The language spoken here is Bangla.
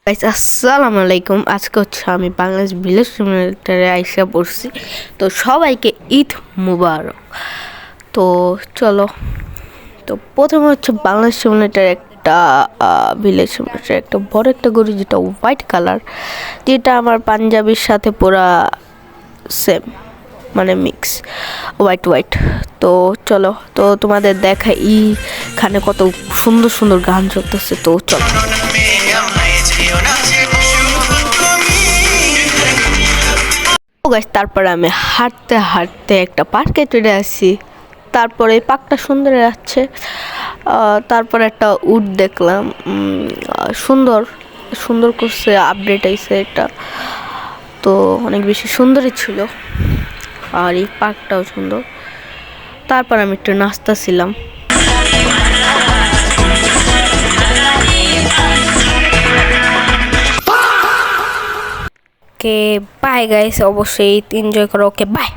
গাইস আসসালামু আলাইকুম। আজকে হচ্ছে আমি বাংলাদেশ ভিলেজ সিমুলেটরে আইসা পড়ছি। তো সবাইকে ঈদ মুবারক। তো চলো, তো প্রথমে হচ্ছে বাংলাদেশ সিমুলেটর একটা ভিলেজ সিমুলেটর একটা বড় একটা গরু, যেটা হোয়াইট কালার, যেটা আমার পাঞ্জাবির সাথে পুরা সেম, মানে মিক্স হোয়াইট। তো চলো, তো তোমাদের দেখা এইখানে কত সুন্দর সুন্দর গান চলতেছে। তো চলো, তারপরে আমি হাঁটতে হাঁটতে একটা পার্কে চলে আসি। তারপরে পার্কটা সুন্দর লাগছে। তারপরে একটা উট দেখলাম, সুন্দর সুন্দর করছে, আপডেট আইছে এটা, তো অনেক বেশি সুন্দরই ছিল। আর এই পার্কটাও সুন্দর। তারপর আমি একটু নাচতেছিলাম। ওকে বাই গাইস, অবশ্যই এনজয় করো। Okay bye.